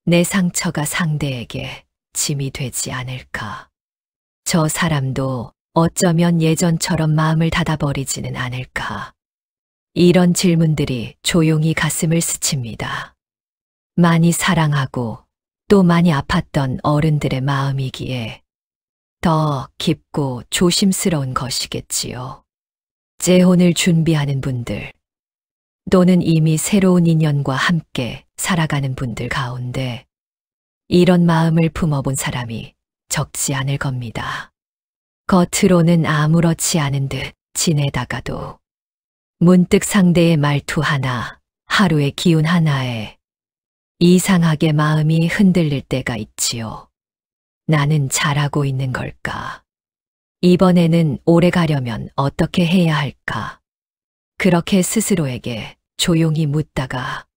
내 상처가 상대에게 짐이 되지 않을까? 저 사람도 어쩌면 예전처럼 마음을 닫아버리지는 않을까? 이런 질문들이 조용히 가슴을 스칩니다. 많이 사랑하고 또 많이 아팠던 어른들의 마음이기에 더 깊고 조심스러운 것이겠지요. 재혼을 준비하는 분들, 또는 이미 새로운 인연과 함께 살아가는 분들 가운데 이런 마음을 품어본 사람이 적지 않을 겁니다. 겉으로는 아무렇지 않은 듯 지내다가도 문득 상대의 말투 하나, 하루의 기운 하나에 이상하게 마음이 흔들릴 때가 있지요. 나는 잘하고 있는 걸까? 이번에는 오래 가려면 어떻게 해야 할까? 그렇게 스스로에게 조용히 묻다가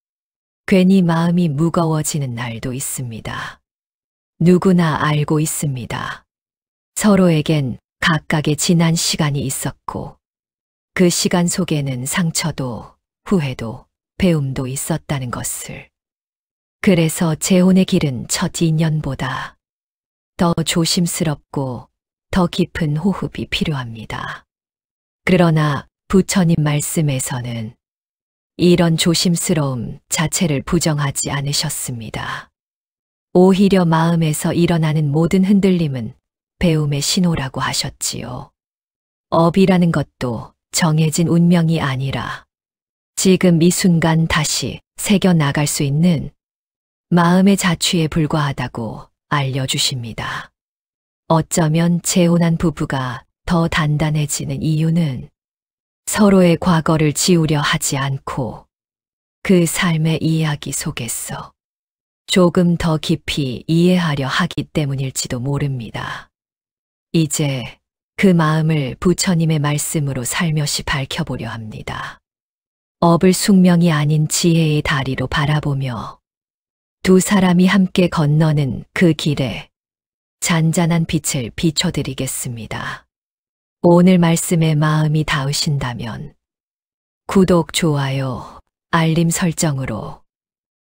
괜히 마음이 무거워지는 날도 있습니다. 누구나 알고 있습니다. 서로에겐 각각의 지난 시간이 있었고 그 시간 속에는 상처도 후회도 배움도 있었다는 것을. 그래서 재혼의 길은 첫 인연보다 더 조심스럽고 더 깊은 호흡이 필요합니다. 그러나 부처님 말씀에서는 이런 조심스러움 자체를 부정하지 않으셨습니다. 오히려 마음에서 일어나는 모든 흔들림은 배움의 신호라고 하셨지요. 업이라는 것도 정해진 운명이 아니라 지금 이 순간 다시 새겨나갈 수 있는 마음의 자취에 불과하다고 알려주십니다. 어쩌면 재혼한 부부가 더 단단해지는 이유는 서로의 과거를 지우려 하지 않고 그 삶의 이야기 속에서 조금 더 깊이 이해하려 하기 때문일지도 모릅니다. 이제 그 마음을 부처님의 말씀으로 살며시 밝혀보려 합니다. 업을 숙명이 아닌 지혜의 다리로 바라보며 두 사람이 함께 건너는 그 길에 잔잔한 빛을 비춰드리겠습니다. 오늘 말씀에 마음이 닿으신다면 구독, 좋아요, 알림 설정으로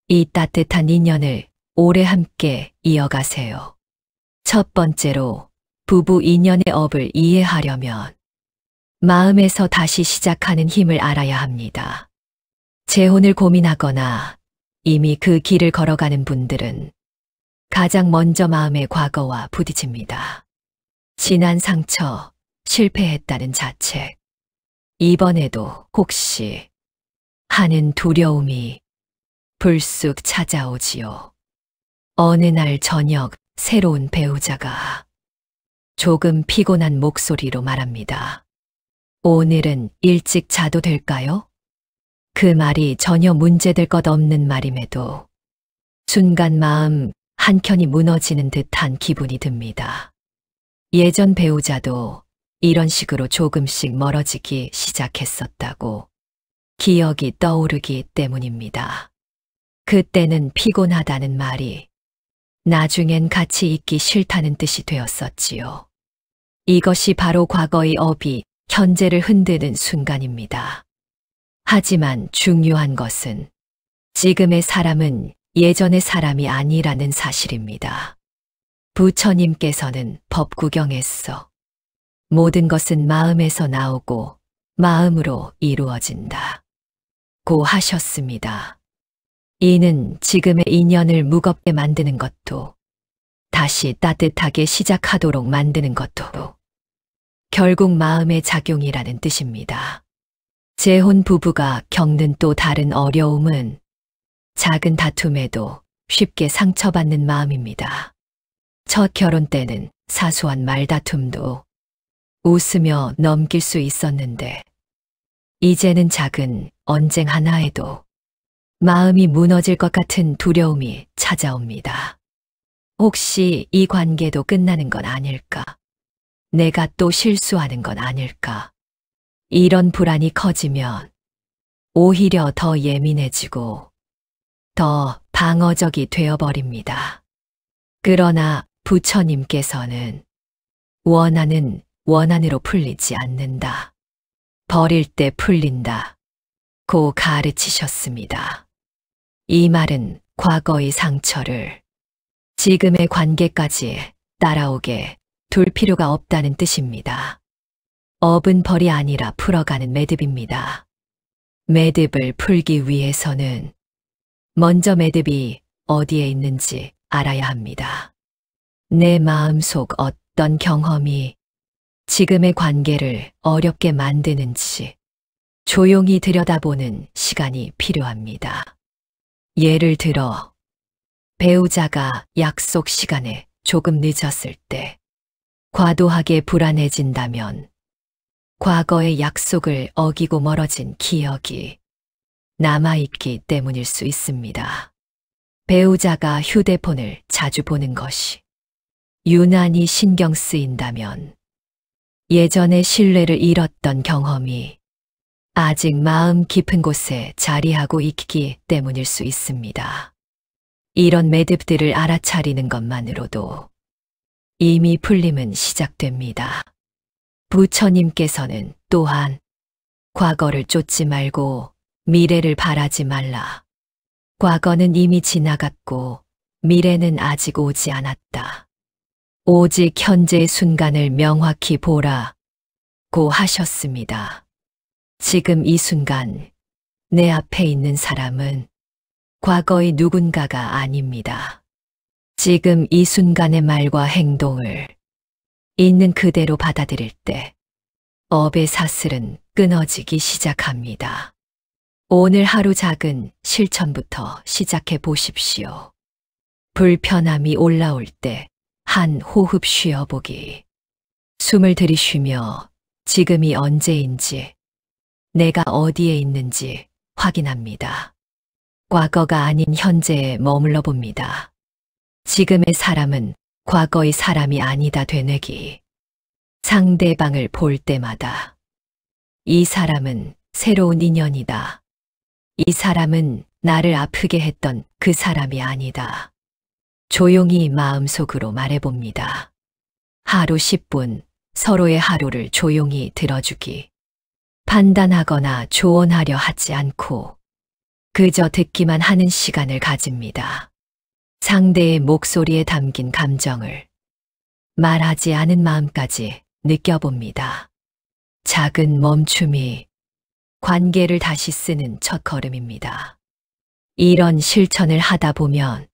이 따뜻한 인연을 오래 함께 이어가세요. 첫 번째로 부부 인연의 업을 이해하려면 마음에서 다시 시작하는 힘을 알아야 합니다. 재혼을 고민하거나 이미 그 길을 걸어가는 분들은 가장 먼저 마음의 과거와 부딪힙니다. 지난 상처, 실패했다는 자책, 이번에도 혹시 하는 두려움이 불쑥 찾아오지요. 어느 날 저녁 새로운 배우자가 조금 피곤한 목소리로 말합니다. 오늘은 일찍 자도 될까요? 그 말이 전혀 문제될 것 없는 말임에도 순간 마음 한켠이 무너지는 듯한 기분이 듭니다. 예전 배우자도 이런 식으로 조금씩 멀어지기 시작했었다고 기억이 떠오르기 때문입니다. 그때는 피곤하다는 말이 나중엔 같이 있기 싫다는 뜻이 되었었지요. 이것이 바로 과거의 업이 현재를 흔드는 순간입니다. 하지만 중요한 것은 지금의 사람은 예전의 사람이 아니라는 사실입니다. 부처님께서는 법구경에서 모든 것은 마음에서 나오고 마음으로 이루어진다 고 하셨습니다. 이는 지금의 인연을 무겁게 만드는 것도 다시 따뜻하게 시작하도록 만드는 것도 결국 마음의 작용이라는 뜻입니다. 재혼 부부가 겪는 또 다른 어려움은 작은 다툼에도 쉽게 상처받는 마음입니다. 첫 결혼 때는 사소한 말다툼도 웃으며 넘길 수 있었는데 이제는 작은 언쟁 하나에도 마음이 무너질 것 같은 두려움이 찾아옵니다. 혹시 이 관계도 끝나는 건 아닐까? 내가 또 실수하는 건 아닐까? 이런 불안이 커지면 오히려 더 예민해지고 더 방어적이 되어버립니다. 그러나 부처님께서는 원한은 원한으로 풀리지 않는다. 버릴 때 풀린다 고 가르치셨습니다. 이 말은 과거의 상처를 지금의 관계까지 따라오게 둘 필요가 없다는 뜻입니다. 업은 벌이 아니라 풀어가는 매듭입니다. 매듭을 풀기 위해서는 먼저 매듭이 어디에 있는지 알아야 합니다. 내 마음속 어떤 경험이 지금의 관계를 어렵게 만드는지 조용히 들여다보는 시간이 필요합니다. 예를 들어, 배우자가 약속 시간에 조금 늦었을 때 과도하게 불안해진다면 과거의 약속을 어기고 멀어진 기억이 남아있기 때문일 수 있습니다. 배우자가 휴대폰을 자주 보는 것이 유난히 신경 쓰인다면 예전에 신뢰를 잃었던 경험이 아직 마음 깊은 곳에 자리하고 있기 때문일 수 있습니다. 이런 매듭들을 알아차리는 것만으로도 이미 풀림은 시작됩니다. 부처님께서는 또한 과거를 쫓지 말고 미래를 바라지 말라. 과거는 이미 지나갔고 미래는 아직 오지 않았다. 오직 현재의 순간을 명확히 보라고 하셨습니다. 지금 이 순간 내 앞에 있는 사람은 과거의 누군가가 아닙니다. 지금 이 순간의 말과 행동을 있는 그대로 받아들일 때 업의 사슬은 끊어지기 시작합니다. 오늘 하루 작은 실천부터 시작해 보십시오. 불편함이 올라올 때 한 호흡 쉬어보기. 숨을 들이쉬며 지금이 언제인지, 내가 어디에 있는지 확인합니다. 과거가 아닌 현재에 머물러 봅니다. 지금의 사람은 과거의 사람이 아니다 되뇌기. 상대방을 볼 때마다 이 사람은 새로운 인연이다. 이 사람은 나를 아프게 했던 그 사람이 아니다. 조용히 마음속으로 말해봅니다. 하루 10분 서로의 하루를 조용히 들어주기. 판단하거나 조언하려 하지 않고 그저 듣기만 하는 시간을 가집니다. 상대의 목소리에 담긴 감정을 말하지 않은 마음까지 느껴봅니다. 작은 멈춤이 관계를 다시 쓰는 첫걸음입니다. 이런 실천을 하다 보면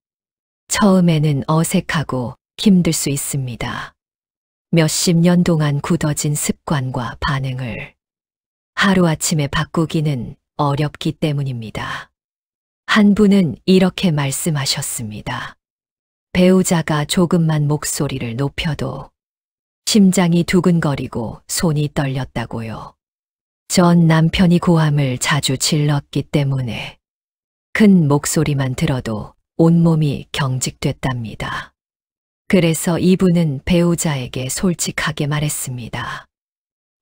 처음에는 어색하고 힘들 수 있습니다. 몇십 년 동안 굳어진 습관과 반응을 하루아침에 바꾸기는 어렵기 때문입니다. 한 분은 이렇게 말씀하셨습니다. 배우자가 조금만 목소리를 높여도 심장이 두근거리고 손이 떨렸다고요. 전 남편이 고함을 자주 질렀기 때문에 큰 목소리만 들어도 온몸이 경직됐답니다. 그래서 이분은 배우자에게 솔직하게 말했습니다.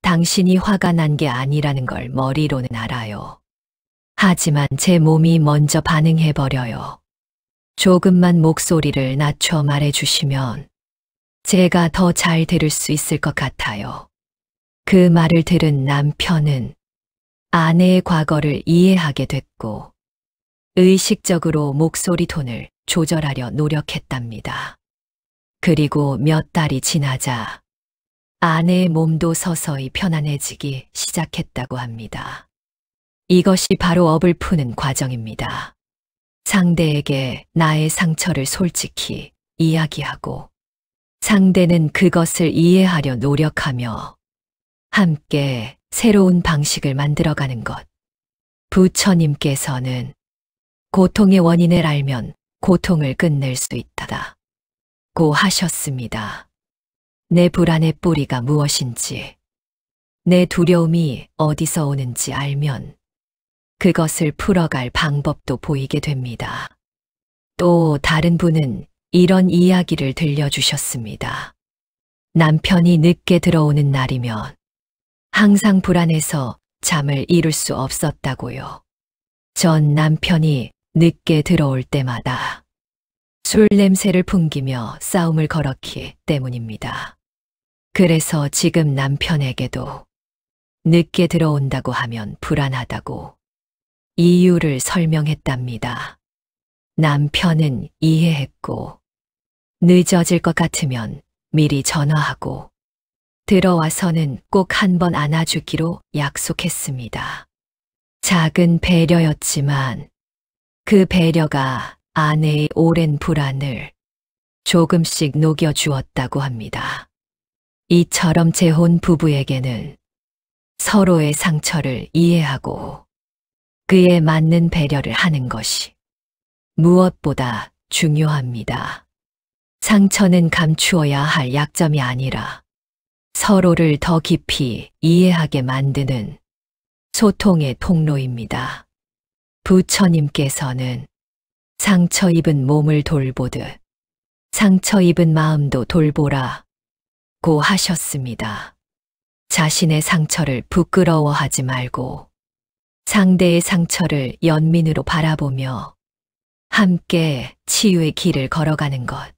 당신이 화가 난 게 아니라는 걸 머리로는 알아요. 하지만 제 몸이 먼저 반응해버려요. 조금만 목소리를 낮춰 말해주시면 제가 더 잘 들을 수 있을 것 같아요. 그 말을 들은 남편은 아내의 과거를 이해하게 됐고 의식적으로 목소리 톤을 조절하려 노력했답니다. 그리고 몇 달이 지나자 아내의 몸도 서서히 편안해지기 시작했다고 합니다. 이것이 바로 업을 푸는 과정입니다. 상대에게 나의 상처를 솔직히 이야기하고 상대는 그것을 이해하려 노력하며 함께 새로운 방식을 만들어가는 것. 부처님께서는 고통의 원인을 알면 고통을 끝낼 수 있다고 하셨습니다. 내 불안의 뿌리가 무엇인지, 내 두려움이 어디서 오는지 알면 그것을 풀어갈 방법도 보이게 됩니다. 또 다른 분은 이런 이야기를 들려주셨습니다. 남편이 늦게 들어오는 날이면 항상 불안해서 잠을 이룰 수 없었다고요. 전 남편이 늦게 들어올 때마다 술 냄새를 풍기며 싸움을 걸었기 때문입니다. 그래서 지금 남편에게도 늦게 들어온다고 하면 불안하다고 이유를 설명했답니다. 남편은 이해했고, 늦어질 것 같으면 미리 전화하고, 들어와서는 꼭 한번 안아주기로 약속했습니다. 작은 배려였지만 그 배려가 아내의 오랜 불안을 조금씩 녹여주었다고 합니다. 이처럼 재혼 부부에게는 서로의 상처를 이해하고 그에 맞는 배려를 하는 것이 무엇보다 중요합니다. 상처는 감추어야 할 약점이 아니라 서로를 더 깊이 이해하게 만드는 소통의 통로입니다. 부처님께서는 상처 입은 몸을 돌보듯 상처 입은 마음도 돌보라고 하셨습니다. 자신의 상처를 부끄러워하지 말고 상대의 상처를 연민으로 바라보며 함께 치유의 길을 걸어가는 것.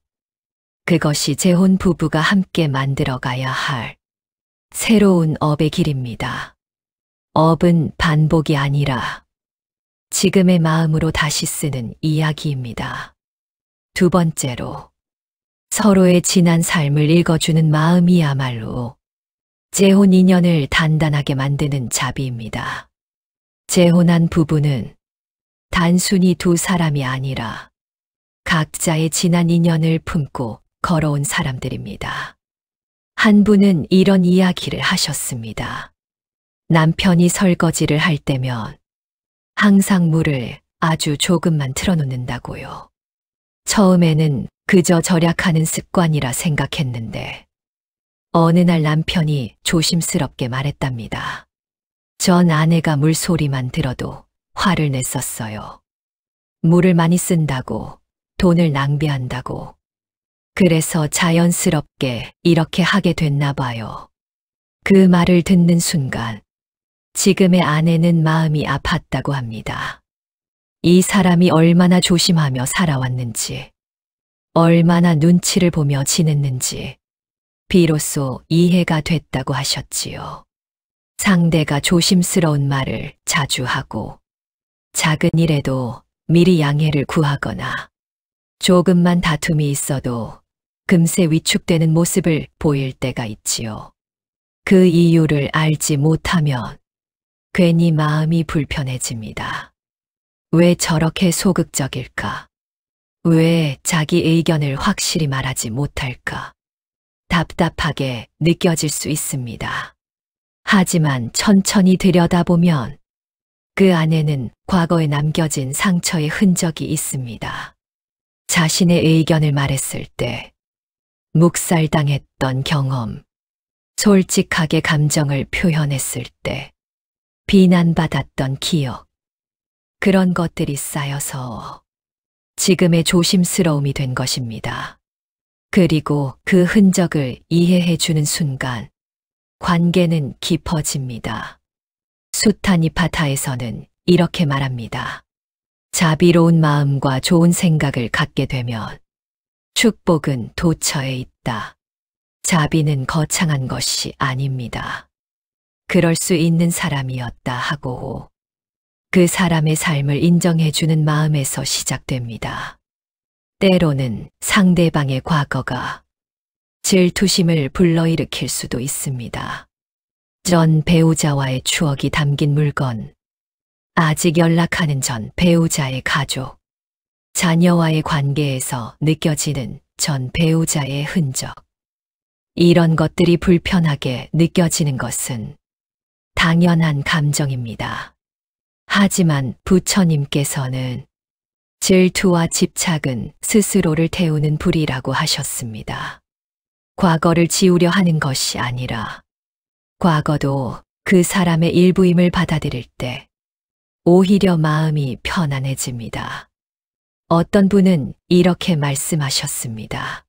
그것이 재혼 부부가 함께 만들어가야 할 새로운 업의 길입니다. 업은 반복이 아니라 지금의 마음으로 다시 쓰는 이야기입니다. 두 번째로, 서로의 지난 삶을 읽어주는 마음이야말로 재혼 인연을 단단하게 만드는 자비입니다. 재혼한 부부는 단순히 두 사람이 아니라 각자의 지난 인연을 품고 걸어온 사람들입니다. 한 분은 이런 이야기를 하셨습니다. 남편이 설거지를 할 때면 항상 물을 아주 조금만 틀어놓는다고요. 처음에는 그저 절약하는 습관이라 생각했는데 어느 날 남편이 조심스럽게 말했답니다. 전 아내가 물소리만 들어도 화를 냈었어요. 물을 많이 쓴다고, 돈을 낭비한다고. 그래서 자연스럽게 이렇게 하게 됐나 봐요. 그 말을 듣는 순간 지금의 아내는 마음이 아팠다고 합니다. 이 사람이 얼마나 조심하며 살아왔는지, 얼마나 눈치를 보며 지냈는지 비로소 이해가 됐다고 하셨지요. 상대가 조심스러운 말을 자주 하고 작은 일에도 미리 양해를 구하거나 조금만 다툼이 있어도 금세 위축되는 모습을 보일 때가 있지요. 그 이유를 알지 못하면 괜히 마음이 불편해집니다. 왜 저렇게 소극적일까? 왜 자기 의견을 확실히 말하지 못할까? 답답하게 느껴질 수 있습니다. 하지만 천천히 들여다보면 그 안에는 과거에 남겨진 상처의 흔적이 있습니다. 자신의 의견을 말했을 때 묵살당했던 경험, 솔직하게 감정을 표현했을 때 비난받았던 기억, 그런 것들이 쌓여서 지금의 조심스러움이 된 것입니다. 그리고 그 흔적을 이해해주는 순간 관계는 깊어집니다. 수타니파타에서는 이렇게 말합니다. 자비로운 마음과 좋은 생각을 갖게 되면 축복은 도처에 있다. 자비는 거창한 것이 아닙니다. 그럴 수 있는 사람이었다 하고 그 사람의 삶을 인정해주는 마음에서 시작됩니다. 때로는 상대방의 과거가 질투심을 불러일으킬 수도 있습니다. 전 배우자와의 추억이 담긴 물건, 아직 연락하는 전 배우자의 가족, 자녀와의 관계에서 느껴지는 전 배우자의 흔적. 이런 것들이 불편하게 느껴지는 것은 당연한 감정입니다. 하지만 부처님께서는 질투와 집착은 스스로를 태우는 불이라고 하셨습니다. 과거를 지우려 하는 것이 아니라 과거도 그 사람의 일부임을 받아들일 때 오히려 마음이 편안해집니다. 어떤 분은 이렇게 말씀하셨습니다.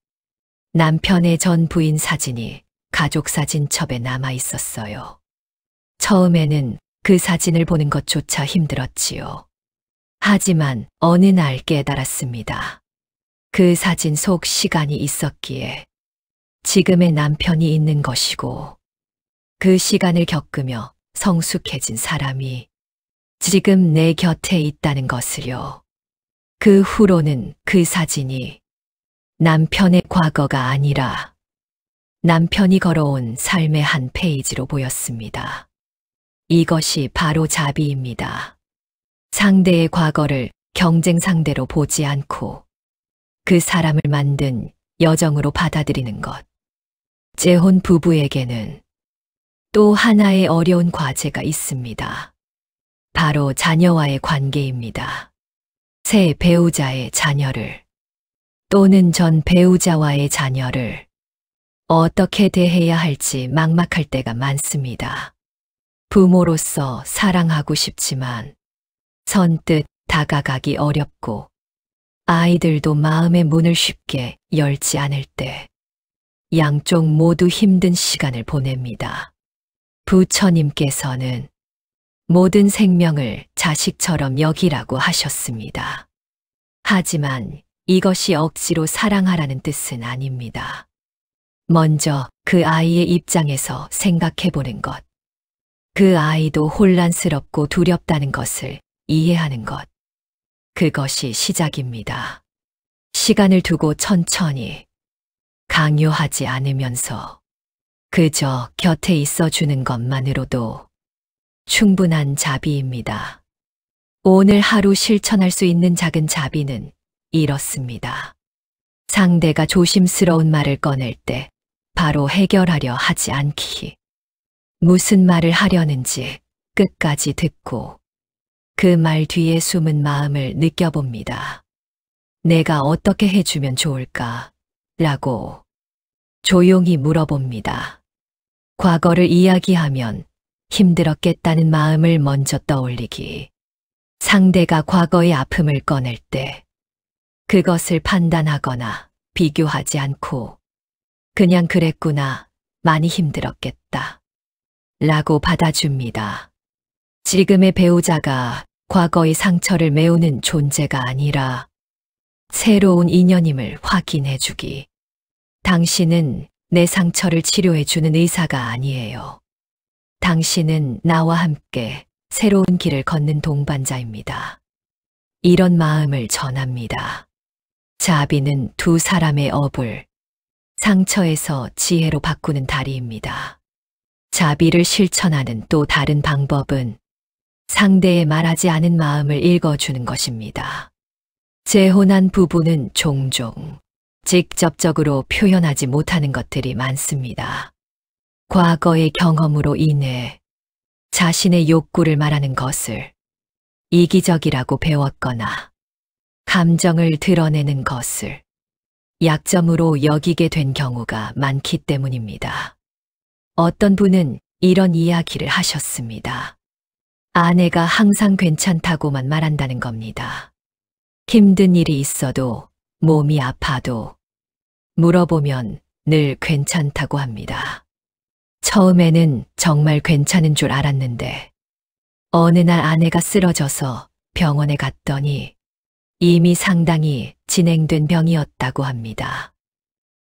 남편의 전 부인 사진이 가족 사진첩에 남아 있었어요. 처음에는 그 사진을 보는 것조차 힘들었지요. 하지만 어느 날 깨달았습니다. 그 사진 속 시간이 있었기에 지금의 남편이 있는 것이고 그 시간을 겪으며 성숙해진 사람이 지금 내 곁에 있다는 것을요. 그 후로는 그 사진이 남편의 과거가 아니라 남편이 걸어온 삶의 한 페이지로 보였습니다. 이것이 바로 자비입니다. 상대의 과거를 경쟁 상대로 보지 않고 그 사람을 만든 여정으로 받아들이는 것. 재혼 부부에게는 또 하나의 어려운 과제가 있습니다. 바로 자녀와의 관계입니다. 새 배우자의 자녀를 또는 전 배우자와의 자녀를 어떻게 대해야 할지 막막할 때가 많습니다. 부모로서 사랑하고 싶지만 선뜻 다가가기 어렵고 아이들도 마음의 문을 쉽게 열지 않을 때 양쪽 모두 힘든 시간을 보냅니다. 부처님께서는 모든 생명을 자식처럼 여기라고 하셨습니다. 하지만 이것이 억지로 사랑하라는 뜻은 아닙니다. 먼저 그 아이의 입장에서 생각해 보는 것. 그 아이도 혼란스럽고 두렵다는 것을 이해하는 것. 그것이 시작입니다. 시간을 두고 천천히 강요하지 않으면서 그저 곁에 있어 주는 것만으로도 충분한 자비입니다. 오늘 하루 실천할 수 있는 작은 자비는 이렇습니다. 상대가 조심스러운 말을 꺼낼 때 바로 해결하려 하지 않기. 무슨 말을 하려는지 끝까지 듣고 그 말 뒤에 숨은 마음을 느껴봅니다. 내가 어떻게 해주면 좋을까? 라고 조용히 물어봅니다. 과거를 이야기하면 힘들었겠다는 마음을 먼저 떠올리기. 상대가 과거의 아픔을 꺼낼 때 그것을 판단하거나 비교하지 않고 그냥 그랬구나, 많이 힘들었겠다 라고 받아줍니다. 지금의 배우자가 과거의 상처를 메우는 존재가 아니라 새로운 인연임을 확인해주기. 당신은 내 상처를 치료해주는 의사가 아니에요. 당신은 나와 함께 새로운 길을 걷는 동반자입니다. 이런 마음을 전합니다. 자비는 두 사람의 업을 상처에서 지혜로 바꾸는 다리입니다. 자비를 실천하는 또 다른 방법은 상대의 말하지 않은 마음을 읽어주는 것입니다. 재혼한 부부는 종종 직접적으로 표현하지 못하는 것들이 많습니다. 과거의 경험으로 인해 자신의 욕구를 말하는 것을 이기적이라고 배웠거나 감정을 드러내는 것을 약점으로 여기게 된 경우가 많기 때문입니다. 어떤 분은 이런 이야기를 하셨습니다. 아내가 항상 괜찮다고만 말한다는 겁니다. 힘든 일이 있어도 몸이 아파도 물어보면 늘 괜찮다고 합니다. 처음에는 정말 괜찮은 줄 알았는데 어느 날 아내가 쓰러져서 병원에 갔더니 이미 상당히 진행된 병이었다고 합니다.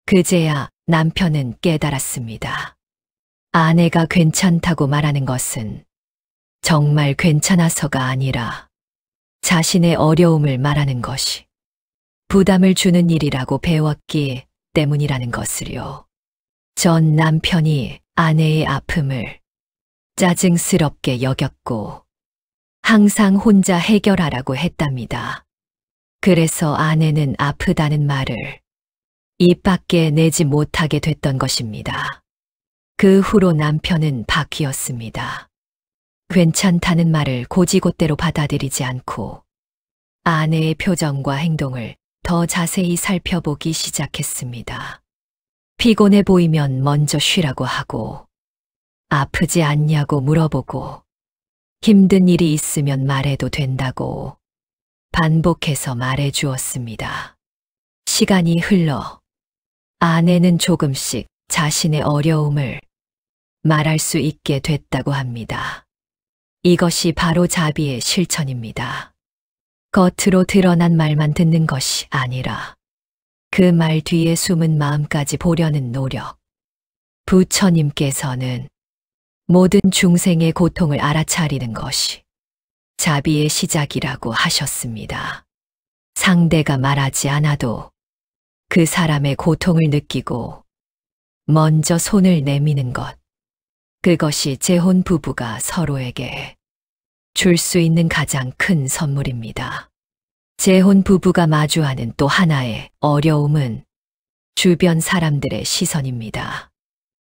그제야 남편은 깨달았습니다. 아내가 괜찮다고 말하는 것은 정말 괜찮아서가 아니라 자신의 어려움을 말하는 것이 부담을 주는 일이라고 배웠기 때문이라는 것을요. 전 남편이 아내의 아픔을 짜증스럽게 여겼고 항상 혼자 해결하라고 했답니다. 그래서 아내는 아프다는 말을 입 밖에 내지 못하게 됐던 것입니다. 그 후로 남편은 바뀌었습니다. 괜찮다는 말을 고지고대로 받아들이지 않고 아내의 표정과 행동을 더 자세히 살펴보기 시작했습니다. 피곤해 보이면 먼저 쉬라고 하고 아프지 않냐고 물어보고 힘든 일이 있으면 말해도 된다고 반복해서 말해 주었습니다. 시간이 흘러 아내는 조금씩 자신의 어려움을 말할 수 있게 됐다고 합니다. 이것이 바로 자비의 실천입니다. 겉으로 드러난 말만 듣는 것이 아니라 그 말 뒤에 숨은 마음까지 보려는 노력. 부처님께서는 모든 중생의 고통을 알아차리는 것이 자비의 시작이라고 하셨습니다. 상대가 말하지 않아도 그 사람의 고통을 느끼고 먼저 손을 내미는 것. 그것이 재혼 부부가 서로에게 줄 수 있는 가장 큰 선물입니다. 재혼 부부가 마주하는 또 하나의 어려움은 주변 사람들의 시선입니다.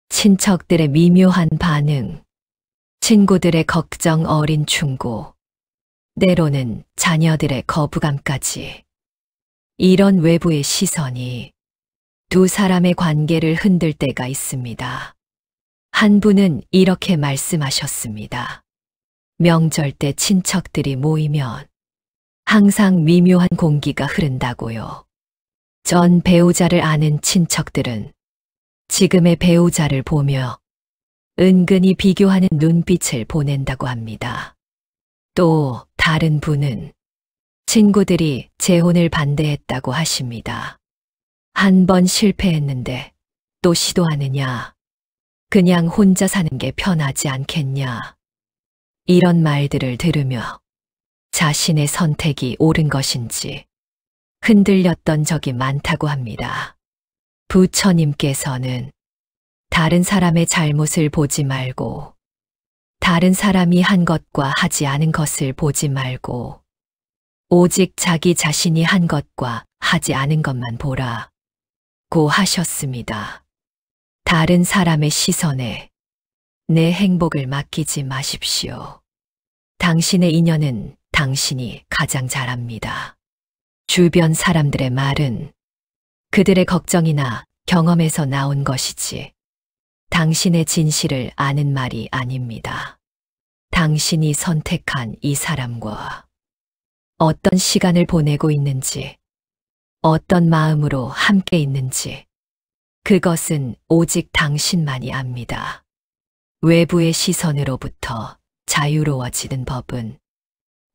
친척들의 미묘한 반응, 친구들의 걱정 어린 충고, 때로는 자녀들의 거부감까지. 이런 외부의 시선이 두 사람의 관계를 흔들 때가 있습니다. 한 분은 이렇게 말씀하셨습니다. 명절 때 친척들이 모이면 항상 미묘한 공기가 흐른다고요. 전 배우자를 아는 친척들은 지금의 배우자를 보며 은근히 비교하는 눈빛을 보낸다고 합니다. 또 다른 분은 친구들이 재혼을 반대했다고 하십니다. 한 번 실패했는데 또 시도하느냐? 그냥 혼자 사는 게 편하지 않겠냐? 이런 말들을 들으며 자신의 선택이 옳은 것인지 흔들렸던 적이 많다고 합니다. 부처님께서는 다른 사람의 잘못을 보지 말고 다른 사람이 한 것과 하지 않은 것을 보지 말고 오직 자기 자신이 한 것과 하지 않은 것만 보라고 하셨습니다. 다른 사람의 시선에 내 행복을 맡기지 마십시오. 당신의 인연은 당신이 가장 잘 압니다. 주변 사람들의 말은 그들의 걱정이나 경험에서 나온 것이지 당신의 진실을 아는 말이 아닙니다. 당신이 선택한 이 사람과 어떤 시간을 보내고 있는지, 어떤 마음으로 함께 있는지, 그것은 오직 당신만이 압니다. 외부의 시선으로부터 자유로워지는 법은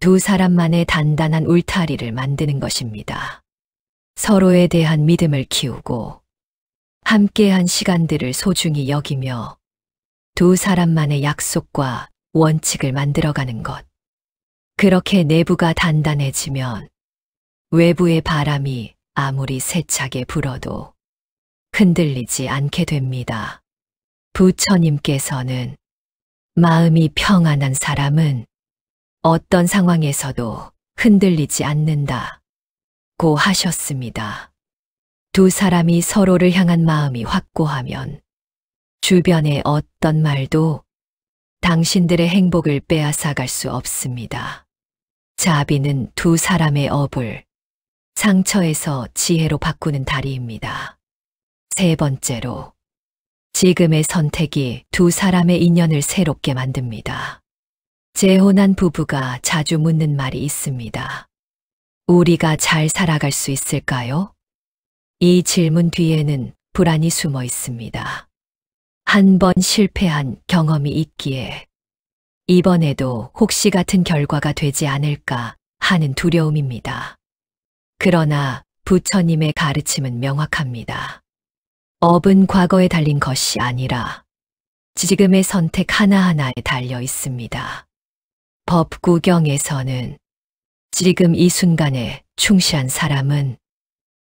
두 사람만의 단단한 울타리를 만드는 것입니다. 서로에 대한 믿음을 키우고 함께한 시간들을 소중히 여기며 두 사람만의 약속과 원칙을 만들어가는 것. 그렇게 내부가 단단해지면 외부의 바람이 아무리 세차게 불어도 흔들리지 않게 됩니다. 부처님께서는 마음이 평안한 사람은 어떤 상황에서도 흔들리지 않는다고 하셨습니다. 두 사람이 서로를 향한 마음이 확고하면 주변의 어떤 말도 당신들의 행복을 빼앗아갈 수 없습니다. 자비는 두 사람의 업을 상처에서 지혜로 바꾸는 다리입니다. 세 번째로, 지금의 선택이 두 사람의 인연을 새롭게 만듭니다. 재혼한 부부가 자주 묻는 말이 있습니다. 우리가 잘 살아갈 수 있을까요? 이 질문 뒤에는 불안이 숨어 있습니다. 한 번 실패한 경험이 있기에 이번에도 혹시 같은 결과가 되지 않을까 하는 두려움입니다. 그러나 부처님의 가르침은 명확합니다. 업은 과거에 달린 것이 아니라 지금의 선택 하나하나에 달려 있습니다. 법구경에서는 지금 이 순간에 충실한 사람은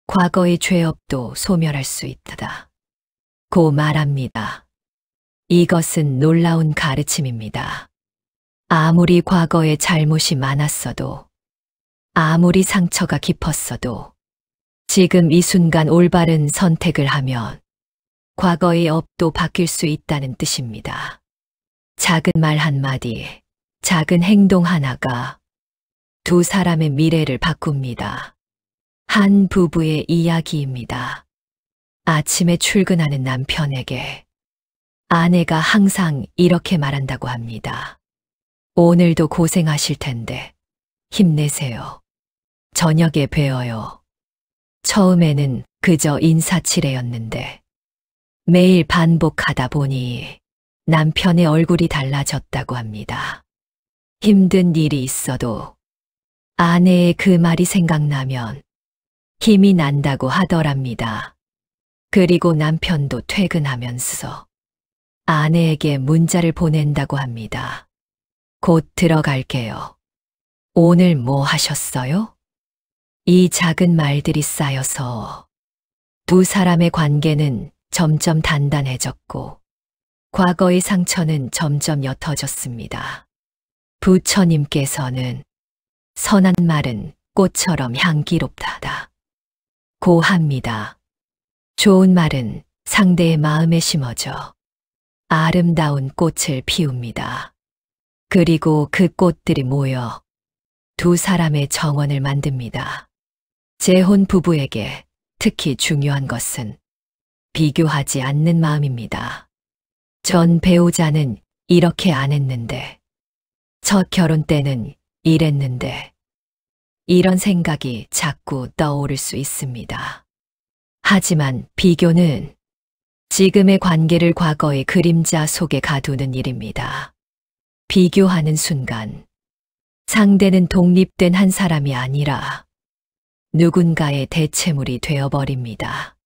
과거의 죄업도 소멸할 수 있다. 고 말합니다. 이것은 놀라운 가르침입니다. 아무리 과거에 잘못이 많았어도, 아무리 상처가 깊었어도, 지금 이 순간 올바른 선택을 하면 과거의 업도 바뀔 수 있다는 뜻입니다. 작은 말 한마디, 작은 행동 하나가 두 사람의 미래를 바꿉니다. 한 부부의 이야기입니다. 아침에 출근하는 남편에게 아내가 항상 이렇게 말한다고 합니다. 오늘도 고생하실 텐데 힘내세요. 저녁에 뵈어요. 처음에는 그저 인사치레였는데 매일 반복하다 보니 남편의 얼굴이 달라졌다고 합니다. 힘든 일이 있어도 아내의 그 말이 생각나면 힘이 난다고 하더랍니다. 그리고 남편도 퇴근하면서 아내에게 문자를 보낸다고 합니다. 곧 들어갈게요. 오늘 뭐 하셨어요? 이 작은 말들이 쌓여서 두 사람의 관계는 점점 단단해졌고 과거의 상처는 점점 옅어졌습니다. 부처님께서는 선한 말은 꽃처럼 향기롭다 고 합니다. 좋은 말은 상대의 마음에 심어져 아름다운 꽃을 피웁니다. 그리고 그 꽃들이 모여 두 사람의 정원을 만듭니다. 재혼 부부에게 특히 중요한 것은 비교하지 않는 마음입니다. 전 배우자는 이렇게 안 했는데, 첫 결혼 때는 이랬는데, 이런 생각이 자꾸 떠오를 수 있습니다. 하지만 비교는 지금의 관계를 과거의 그림자 속에 가두는 일입니다. 비교하는 순간 상대는 독립된 한 사람이 아니라 누군가의 대체물이 되어버립니다.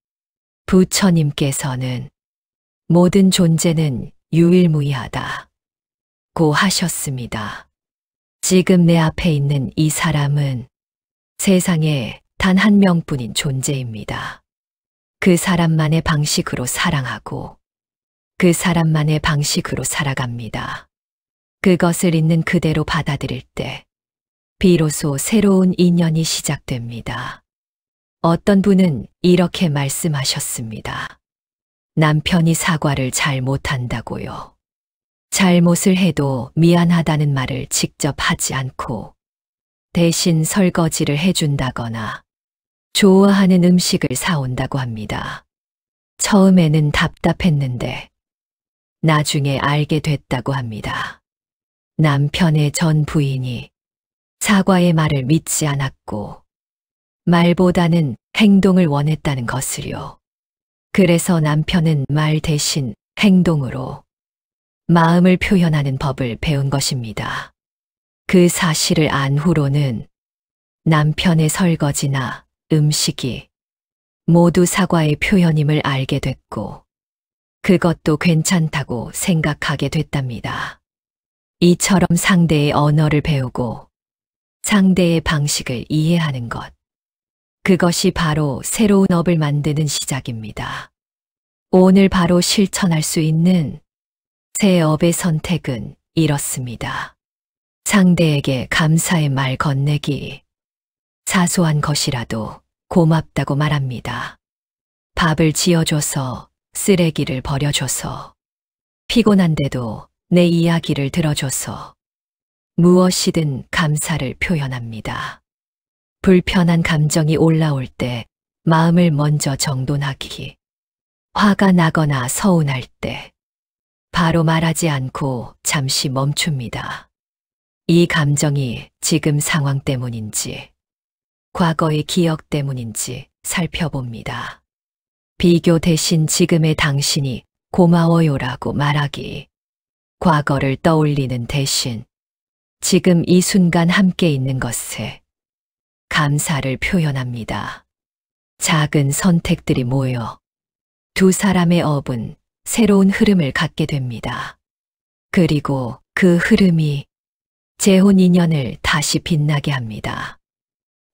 부처님께서는 모든 존재는 유일무이하다 고 하셨습니다. 지금 내 앞에 있는 이 사람은 세상에 단 한 명뿐인 존재입니다. 그 사람만의 방식으로 사랑하고 그 사람만의 방식으로 살아갑니다. 그것을 있는 그대로 받아들일 때 비로소 새로운 인연이 시작됩니다. 어떤 분은 이렇게 말씀하셨습니다. 남편이 사과를 잘 못한다고요. 잘못을 해도 미안하다는 말을 직접 하지 않고 대신 설거지를 해준다거나 좋아하는 음식을 사온다고 합니다. 처음에는 답답했는데 나중에 알게 됐다고 합니다. 남편의 전 부인이 사과의 말을 믿지 않았고 말보다는 행동을 원했다는 것을요. 그래서 남편은 말 대신 행동으로 마음을 표현하는 법을 배운 것입니다. 그 사실을 안 후로는 남편의 설거지나 음식이 모두 사과의 표현임을 알게 됐고 그것도 괜찮다고 생각하게 됐답니다. 이처럼 상대의 언어를 배우고 상대의 방식을 이해하는 것. 그것이 바로 새로운 업을 만드는 시작입니다. 오늘 바로 실천할 수 있는 새 업의 선택은 이렇습니다. 상대에게 감사의 말 건네기. 사소한 것이라도 고맙다고 말합니다. 밥을 지어줘서, 쓰레기를 버려줘서, 피곤한데도 내 이야기를 들어줘서 무엇이든 감사를 표현합니다. 불편한 감정이 올라올 때 마음을 먼저 정돈하기. 화가 나거나 서운할 때 바로 말하지 않고 잠시 멈춥니다. 이 감정이 지금 상황 때문인지 과거의 기억 때문인지 살펴봅니다. 비교 대신 지금의 당신이 고마워요라고 말하기. 과거를 떠올리는 대신 지금 이 순간 함께 있는 것에 감사를 표현합니다. 작은 선택들이 모여 두 사람의 업은 새로운 흐름을 갖게 됩니다. 그리고 그 흐름이 재혼 인연을 다시 빛나게 합니다.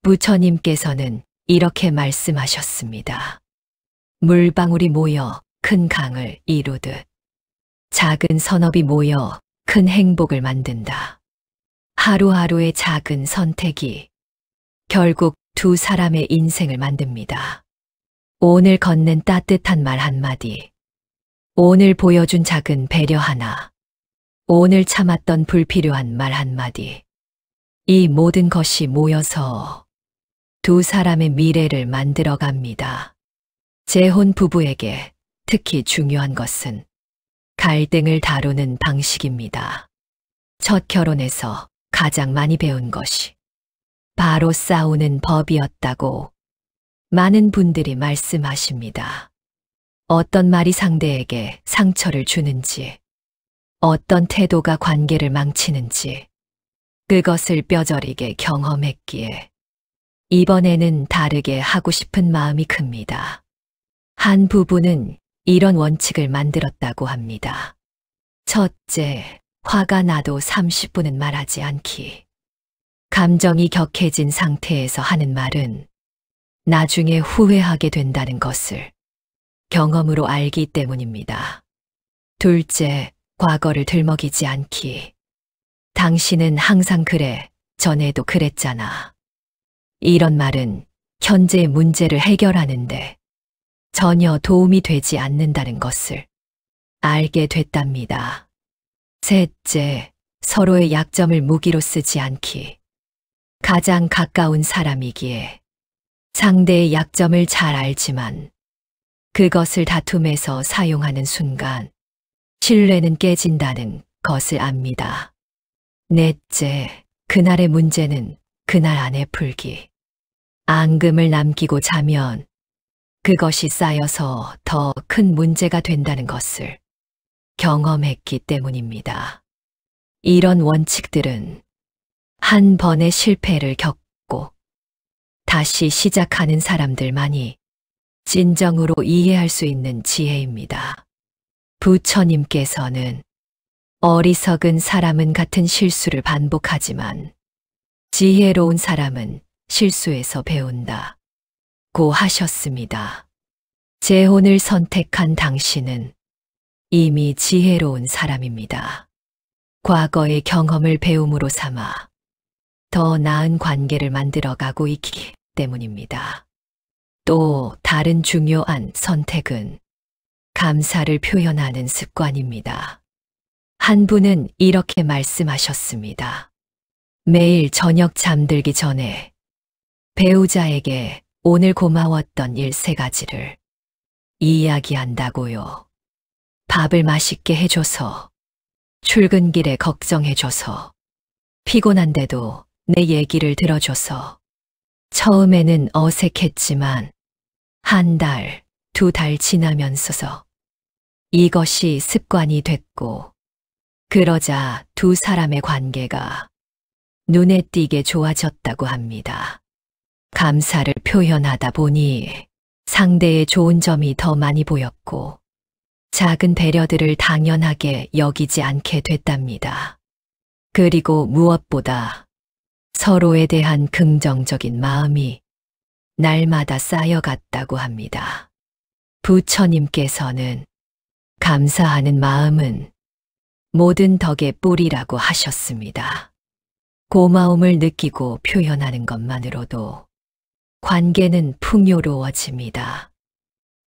부처님께서는 이렇게 말씀하셨습니다. 물방울이 모여 큰 강을 이루듯 작은 선업이 모여 큰 행복을 만든다. 하루하루의 작은 선택이 결국 두 사람의 인생을 만듭니다. 오늘 건넨 따뜻한 말 한마디, 오늘 보여준 작은 배려 하나, 오늘 참았던 불필요한 말 한마디, 이 모든 것이 모여서 두 사람의 미래를 만들어 갑니다. 재혼 부부에게 특히 중요한 것은 갈등을 다루는 방식입니다. 첫 결혼에서 가장 많이 배운 것이 바로 싸우는 법이었다고 많은 분들이 말씀하십니다. 어떤 말이 상대에게 상처를 주는지, 어떤 태도가 관계를 망치는지 그것을 뼈저리게 경험했기에 이번에는 다르게 하고 싶은 마음이 큽니다. 한 부부는 이런 원칙을 만들었다고 합니다. 첫째, 화가 나도 30분은 말하지 않기. 감정이 격해진 상태에서 하는 말은 나중에 후회하게 된다는 것을 경험으로 알기 때문입니다. 둘째, 과거를 들먹이지 않기. 당신은 항상 그래, 전에도 그랬잖아. 이런 말은 현재의 문제를 해결하는데 전혀 도움이 되지 않는다는 것을 알게 됐답니다. 셋째, 서로의 약점을 무기로 쓰지 않기. 가장 가까운 사람이기에 상대의 약점을 잘 알지만 그것을 다툼에서 사용하는 순간 신뢰는 깨진다는 것을 압니다. 넷째, 그날의 문제는 그날 안에 풀기. 앙금을 남기고 자면 그것이 쌓여서 더 큰 문제가 된다는 것을 경험했기 때문입니다. 이런 원칙들은 한 번의 실패를 겪고 다시 시작하는 사람들만이 진정으로 이해할 수 있는 지혜입니다. 부처님께서는 어리석은 사람은 같은 실수를 반복하지만 지혜로운 사람은 실수에서 배운다 고 하셨습니다. 재혼을 선택한 당신은 이미 지혜로운 사람입니다. 과거의 경험을 배움으로 삼아 더 나은 관계를 만들어가고 있기 때문입니다. 또 다른 중요한 선택은 감사를 표현하는 습관입니다. 한 분은 이렇게 말씀하셨습니다. 매일 저녁 잠들기 전에 배우자에게 오늘 고마웠던 일 3가지를 이야기한다고요. 밥을 맛있게 해줘서, 출근길에 걱정해줘서, 피곤한데도 내 얘기를 들어줘서, 처음에는 어색했지만 1달, 2달 지나면서 이것이 습관이 됐고, 그러자 두 사람의 관계가 눈에 띄게 좋아졌다고 합니다. 감사를 표현하다 보니 상대의 좋은 점이 더 많이 보였고 작은 배려들을 당연하게 여기지 않게 됐답니다. 그리고 무엇보다 서로에 대한 긍정적인 마음이 날마다 쌓여갔다고 합니다. 부처님께서는 감사하는 마음은 모든 덕의 뿌리라고 하셨습니다. 고마움을 느끼고 표현하는 것만으로도 관계는 풍요로워집니다.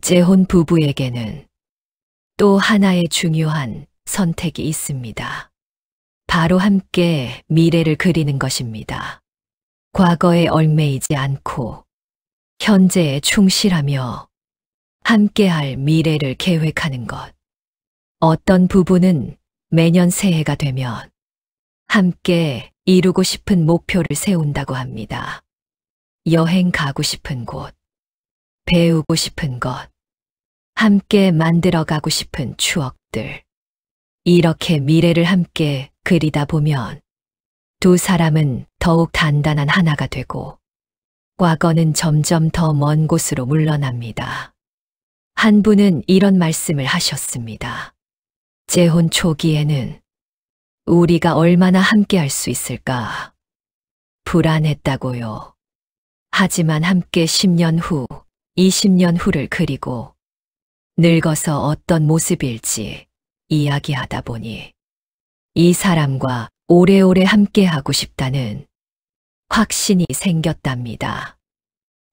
재혼 부부에게는 또 하나의 중요한 선택이 있습니다. 바로 함께 미래를 그리는 것입니다. 과거에 얽매이지 않고 현재에 충실하며 함께할 미래를 계획하는 것. 어떤 부부는 매년 새해가 되면 함께 이루고 싶은 목표를 세운다고 합니다. 여행 가고 싶은 곳, 배우고 싶은 것, 함께 만들어가고 싶은 추억들. 이렇게 미래를 함께 그리다 보면 두 사람은 더욱 단단한 하나가 되고 과거는 점점 더 먼 곳으로 물러납니다. 한 분은 이런 말씀을 하셨습니다. 재혼 초기에는 우리가 얼마나 함께 할 수 있을까 불안했다고요. 하지만 함께 10년 후, 20년 후를 그리고 늙어서 어떤 모습일지 이야기하다 보니 이 사람과 오래오래 함께하고 싶다는 확신이 생겼답니다.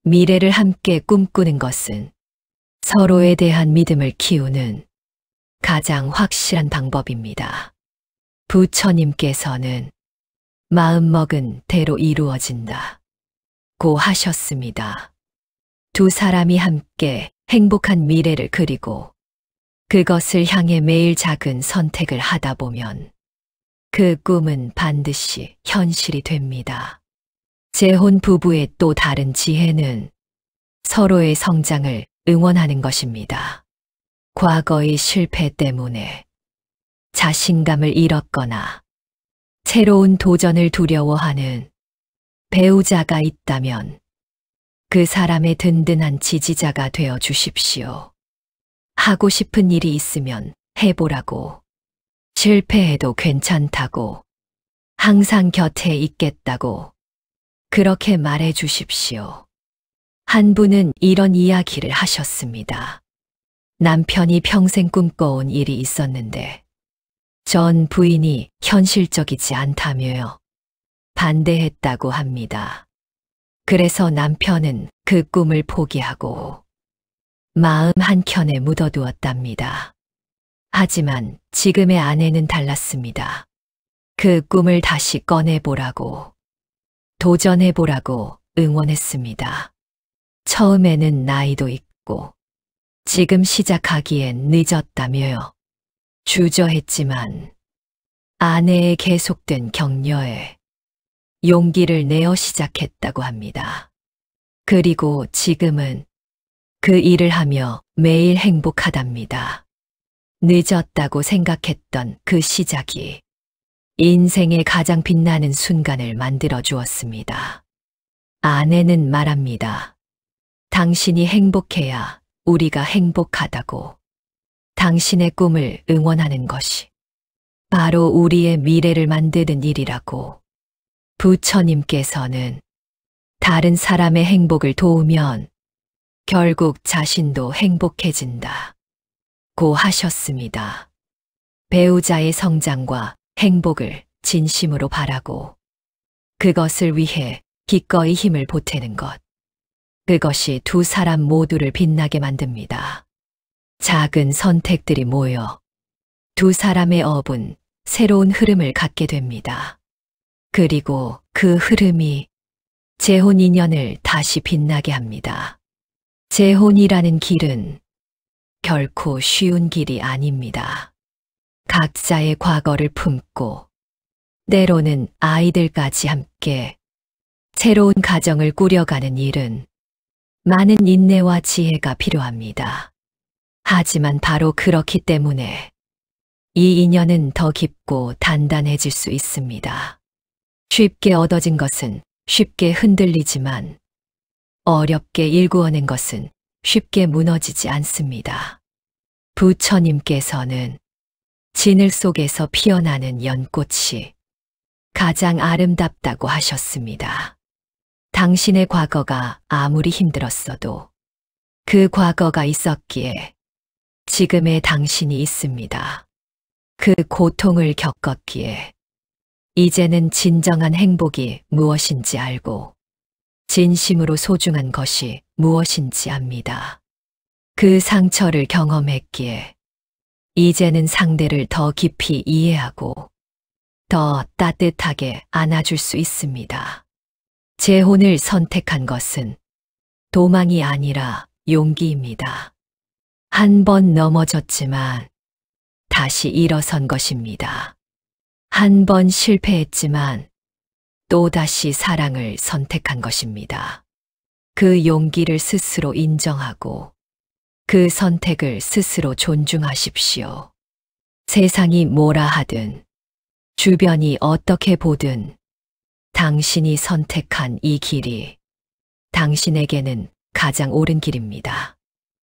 미래를 함께 꿈꾸는 것은 서로에 대한 믿음을 키우는 가장 확실한 방법입니다. 부처님께서는 마음먹은 대로 이루어진다 고 하셨습니다. 두 사람이 함께 행복한 미래를 그리고 그것을 향해 매일 작은 선택을 하다 보면 그 꿈은 반드시 현실이 됩니다. 재혼 부부의 또 다른 지혜는 서로의 성장을 응원하는 것입니다. 과거의 실패 때문에 자신감을 잃었거나 새로운 도전을 두려워하는 배우자가 있다면 그 사람의 든든한 지지자가 되어 주십시오. 하고 싶은 일이 있으면 해보라고, 실패해도 괜찮다고, 항상 곁에 있겠다고 그렇게 말해 주십시오. 한 분은 이런 이야기를 하셨습니다. 남편이 평생 꿈꿔온 일이 있었는데 전 부인이 현실적이지 않다며요. 반대했다고 합니다. 그래서 남편은 그 꿈을 포기하고 마음 한켠에 묻어두었답니다. 하지만 지금의 아내는 달랐습니다. 그 꿈을 다시 꺼내보라고, 도전해보라고 응원했습니다. 처음에는 나이도 있고 지금 시작하기엔 늦었다며요. 주저했지만 아내의 계속된 격려에 용기를 내어 시작했다고 합니다. 그리고 지금은 그 일을 하며 매일 행복하답니다. 늦었다고 생각했던 그 시작이 인생의 가장 빛나는 순간을 만들어 주었습니다. 아내는 말합니다. 당신이 행복해야 우리가 행복하다고. 당신의 꿈을 응원하는 것이 바로 우리의 미래를 만드는 일이라고. 부처님께서는 다른 사람의 행복을 도우면 결국 자신도 행복해진다 고 하셨습니다. 배우자의 성장과 행복을 진심으로 바라고 그것을 위해 기꺼이 힘을 보태는 것. 그것이 두 사람 모두를 빛나게 만듭니다. 작은 선택들이 모여 두 사람의 업은 새로운 흐름을 갖게 됩니다. 그리고 그 흐름이 재혼 인연을 다시 빛나게 합니다. 재혼이라는 길은 결코 쉬운 길이 아닙니다. 각자의 과거를 품고 때로는 아이들까지 함께 새로운 가정을 꾸려가는 일은 많은 인내와 지혜가 필요합니다. 하지만 바로 그렇기 때문에 이 인연은 더 깊고 단단해질 수 있습니다. 쉽게 얻어진 것은 쉽게 흔들리지만 어렵게 일구어낸 것은 쉽게 무너지지 않습니다. 부처님께서는 진흙 속에서 피어나는 연꽃이 가장 아름답다고 하셨습니다. 당신의 과거가 아무리 힘들었어도 그 과거가 있었기에 지금의 당신이 있습니다. 그 고통을 겪었기에 이제는 진정한 행복이 무엇인지 알고 진심으로 소중한 것이 무엇인지 압니다. 그 상처를 경험했기에 이제는 상대를 더 깊이 이해하고 더 따뜻하게 안아줄 수 있습니다. 재혼을 선택한 것은 도망이 아니라 용기입니다. 한 번 넘어졌지만 다시 일어선 것입니다. 한 번 실패했지만 또다시 사랑을 선택한 것입니다. 그 용기를 스스로 인정하고 그 선택을 스스로 존중하십시오. 세상이 뭐라 하든 주변이 어떻게 보든 당신이 선택한 이 길이 당신에게는 가장 옳은 길입니다.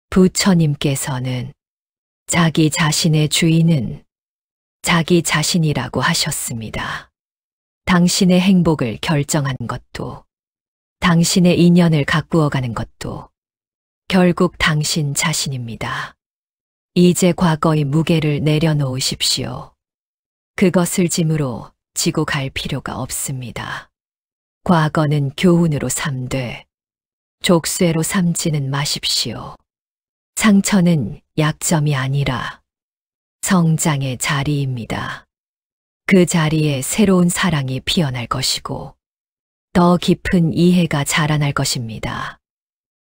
부처님께서는 자기 자신의 주인은 자기 자신이라고 하셨습니다. 당신의 행복을 결정한 것도 당신의 인연을 가꾸어가는 것도 결국 당신 자신입니다. 이제 과거의 무게를 내려놓으십시오. 그것을 짐으로 지고 갈 필요가 없습니다. 과거는 교훈으로 삼되 족쇄로 삼지는 마십시오. 상처는 약점이 아니라 성장의 자리입니다. 그 자리에 새로운 사랑이 피어날 것이고 더 깊은 이해가 자라날 것입니다.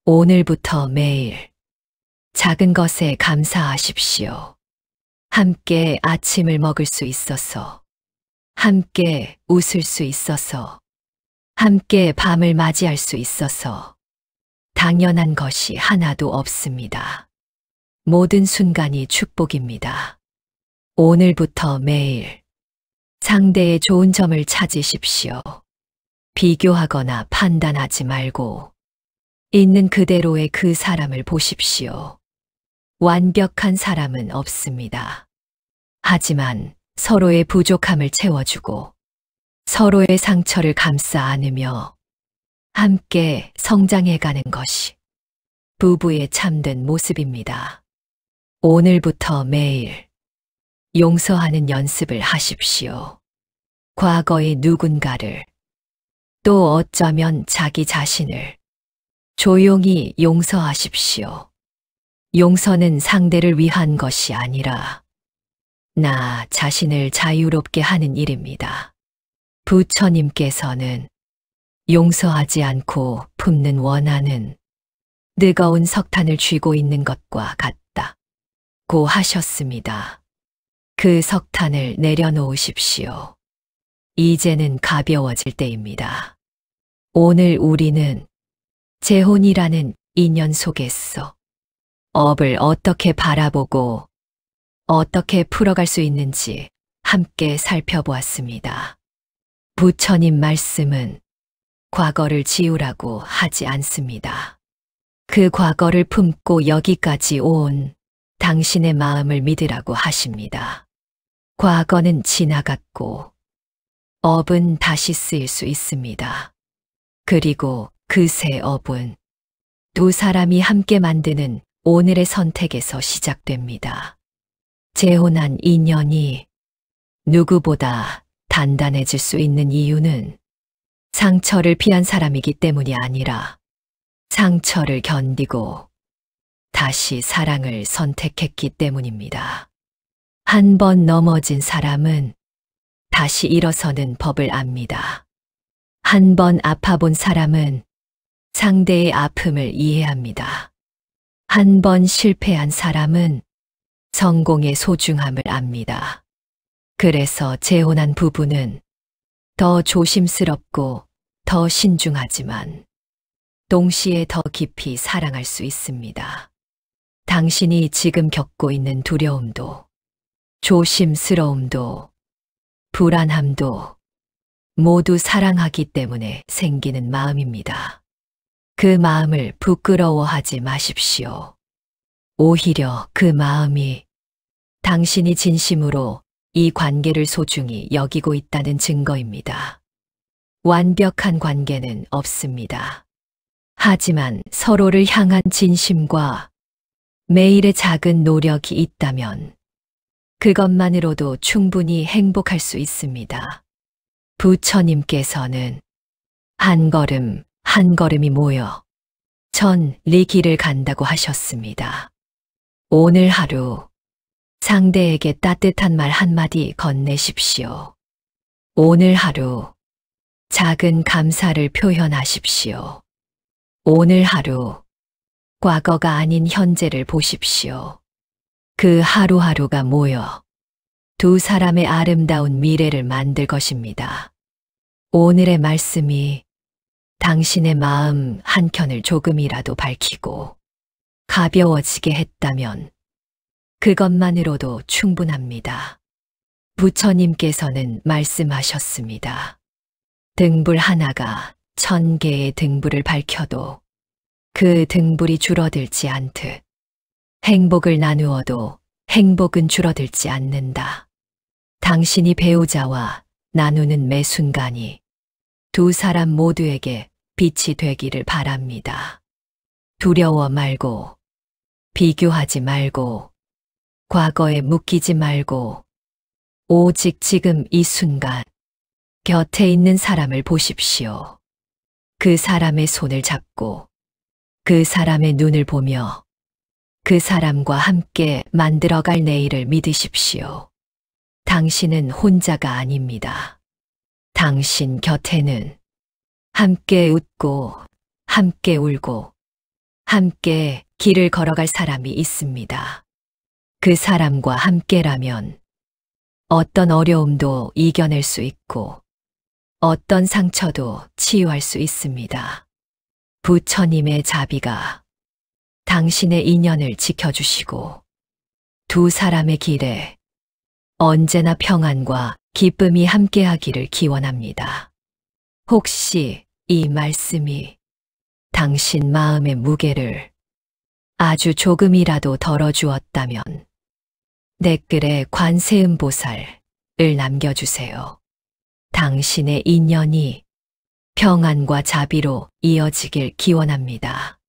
오늘부터 매일 작은 것에 감사하십시오. 함께 아침을 먹을 수 있어서, 함께 웃을 수 있어서, 함께 밤을 맞이할 수 있어서 당연한 것이 하나도 없습니다. 모든 순간이 축복입니다. 오늘부터 매일 상대의 좋은 점을 찾으십시오. 비교하거나 판단하지 말고 있는 그대로의 그 사람을 보십시오. 완벽한 사람은 없습니다. 하지만 서로의 부족함을 채워주고 서로의 상처를 감싸 안으며 함께 성장해가는 것이 부부의 참된 모습입니다. 오늘부터 매일 용서하는 연습을 하십시오. 과거의 누군가를, 또 어쩌면 자기 자신을 조용히 용서하십시오. 용서는 상대를 위한 것이 아니라 나 자신을 자유롭게 하는 일입니다. 부처님께서는 용서하지 않고 품는 원한은 뜨거운 석탄을 쥐고 있는 것과 같다고 하셨습니다. 그 석탄을 내려놓으십시오. 이제는 가벼워질 때입니다. 오늘 우리는 재혼이라는 인연 속에서 업을 어떻게 바라보고 어떻게 풀어갈 수 있는지 함께 살펴보았습니다. 부처님 말씀은 과거를 지우라고 하지 않습니다. 그 과거를 품고 여기까지 온 당신의 마음을 믿으라고 하십니다. 과거는 지나갔고 업은 다시 쓰일 수 있습니다. 그리고 그 새 업은 두 사람이 함께 만드는 오늘의 선택에서 시작됩니다. 재혼한 인연이 누구보다 단단해질 수 있는 이유는 상처를 피한 사람이기 때문이 아니라 상처를 견디고 다시 사랑을 선택했기 때문입니다. 한 번 넘어진 사람은 다시 일어서는 법을 압니다. 한 번 아파본 사람은 상대의 아픔을 이해합니다. 한 번 실패한 사람은 성공의 소중함을 압니다. 그래서 재혼한 부부는 더 조심스럽고 더 신중하지만 동시에 더 깊이 사랑할 수 있습니다. 당신이 지금 겪고 있는 두려움도, 조심스러움도, 불안함도 모두 사랑하기 때문에 생기는 마음입니다. 그 마음을 부끄러워하지 마십시오. 오히려 그 마음이 당신이 진심으로 이 관계를 소중히 여기고 있다는 증거입니다. 완벽한 관계는 없습니다. 하지만 서로를 향한 진심과 매일의 작은 노력이 있다면 그것만으로도 충분히 행복할 수 있습니다. 부처님께서는 한 걸음 한 걸음이 모여 천리 길을 간다고 하셨습니다. 오늘 하루 상대에게 따뜻한 말 한마디 건네십시오. 오늘 하루 작은 감사를 표현하십시오. 오늘 하루 과거가 아닌 현재를 보십시오. 그 하루하루가 모여 두 사람의 아름다운 미래를 만들 것입니다. 오늘의 말씀이 당신의 마음 한켠을 조금이라도 밝히고 가벼워지게 했다면 그것만으로도 충분합니다. 부처님께서는 말씀하셨습니다. 등불 하나가 1000개의 등불을 밝혀도 그 등불이 줄어들지 않듯 행복을 나누어도 행복은 줄어들지 않는다. 당신이 배우자와 나누는 매 순간이 두 사람 모두에게 빛이 되기를 바랍니다. 두려워 말고, 비교하지 말고, 과거에 묶이지 말고, 오직 지금 이 순간 곁에 있는 사람을 보십시오. 그 사람의 손을 잡고 그 사람의 눈을 보며 그 사람과 함께 만들어갈 내일을 믿으십시오. 당신은 혼자가 아닙니다. 당신 곁에는 함께 웃고 함께 울고 함께 길을 걸어갈 사람이 있습니다. 그 사람과 함께라면 어떤 어려움도 이겨낼 수 있고 어떤 상처도 치유할 수 있습니다. 부처님의 자비가 당신의 인연을 지켜주시고 두 사람의 길에 언제나 평안과 기쁨이 함께하기를 기원합니다. 혹시 이 말씀이 당신 마음의 무게를 아주 조금이라도 덜어주었다면 댓글에 관세음보살을 남겨주세요. 당신의 인연이 평안과 자비로 이어지길 기원합니다.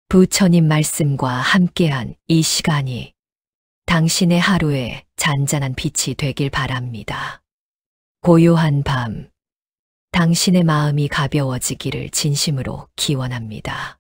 부처님 말씀과 함께한 이 시간이 당신의 하루에 잔잔한 빛이 되길 바랍니다. 고요한 밤, 당신의 마음이 가벼워지기를 진심으로 기원합니다.